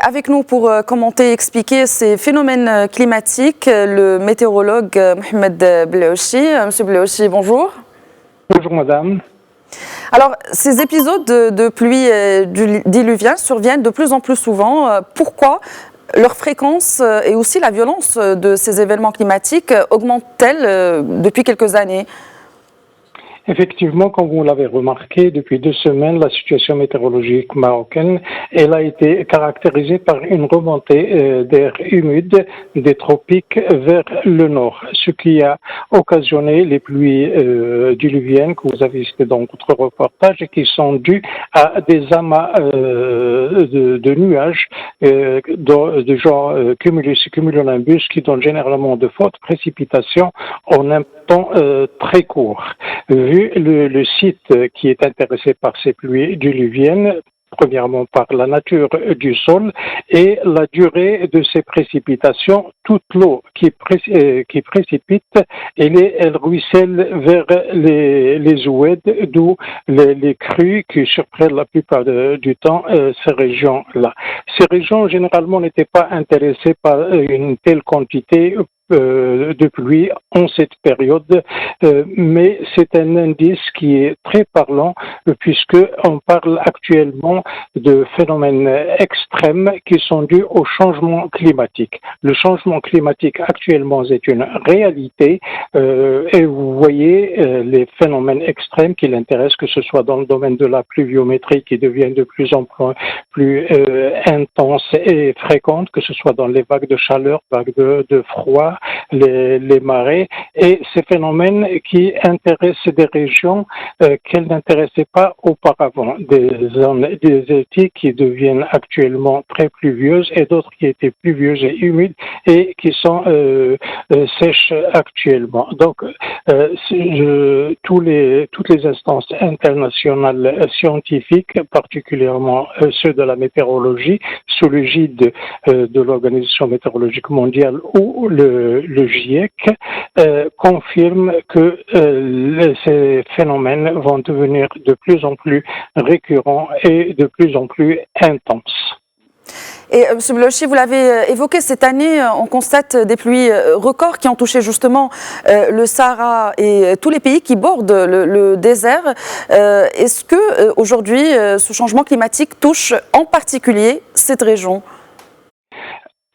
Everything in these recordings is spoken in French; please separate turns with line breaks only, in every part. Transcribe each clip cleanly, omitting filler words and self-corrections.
avec nous pour commenter et expliquer ces phénomènes climatiques le météorologue Mohamed Blaouchi. Monsieur Blaouchi, bonjour.
Bonjour madame.
Alors, ces épisodes de pluie diluviale surviennent de plus en plus souvent. Pourquoi leur fréquence et aussi la violence de ces événements climatiques augmentent-elles depuis quelques années ?
Effectivement, comme vous l'avez remarqué, depuis 2 semaines, la situation météorologique marocaine, elle a été caractérisée par une remontée d'air humide des tropiques vers le nord, ce qui a occasionné les pluies diluviennes que vous avez citées dans votre reportage et qui sont dues à des amas de nuages de genre cumulonimbus qui donnent généralement de fortes précipitations en un temps très court. Vu le site qui est intéressé par ces pluies diluviennes, premièrement par la nature du sol et la durée de ces précipitations, toute l'eau qui précipite, elle ruisselle vers les oueds, d'où les crues qui surprennent la plupart du temps ces régions-là. Ces régions, généralement, n'étaient pas intéressées par une telle quantité de pluie en cette période, mais c'est un indice qui est très parlant puisque on parle actuellement de phénomènes extrêmes qui sont dus au changement climatique. Le changement climatique actuellement est une réalité et vous voyez les phénomènes extrêmes qui l'intéressent, que ce soit dans le domaine de la pluviométrie qui devient de plus en plus intense et fréquente, que ce soit dans les vagues de chaleur, vagues de froid, les marées, et ces phénomènes qui intéressent des régions qu'elles n'intéressaient pas auparavant, des étés qui deviennent actuellement très pluvieuses et d'autres qui étaient pluvieuses et humides et qui sont sèches actuellement. Donc, toutes les instances internationales scientifiques, particulièrement ceux de la météorologie, sous l'égide de l'Organisation météorologique mondiale ou le GIEC, confirme que ces phénomènes vont devenir de plus en plus récurrents et de plus en plus intenses.
Et M. Blaouchi, vous l'avez évoqué, cette année, on constate des pluies records qui ont touché justement le Sahara et tous les pays qui bordent le désert. Est-ce que aujourd'hui, ce changement climatique touche en particulier cette région ?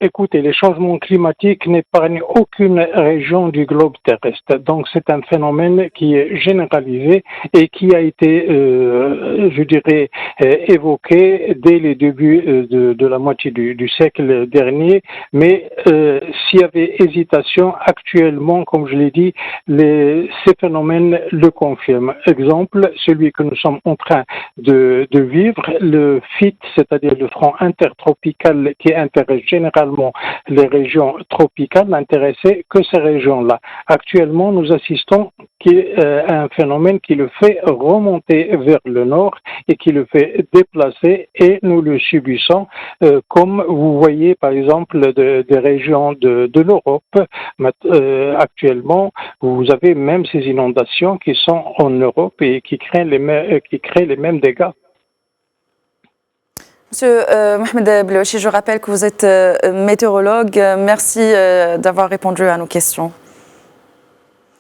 Écoutez, les changements climatiques n'épargnent aucune région du globe terrestre. Donc, c'est un phénomène qui est généralisé et qui a été, je dirais, évoqué dès les débuts de la moitié du siècle dernier. Mais s'il y avait hésitation, actuellement, comme je l'ai dit, ces phénomènes le confirment. Exemple, celui que nous sommes en train de vivre, le FIT, c'est-à-dire le front intertropical qui intéresse généralement les régions tropicales, n'intéressaient que ces régions-là. Actuellement, nous assistons à un phénomène qui le fait remonter vers le nord et qui le fait déplacer et nous le subissons, comme vous voyez par exemple des régions de l'Europe. Actuellement, vous avez même ces inondations qui sont en Europe et qui créent les mêmes dégâts.
Monsieur Mohamed Blaouchi, je rappelle que vous êtes météorologue. Merci d'avoir répondu à nos questions.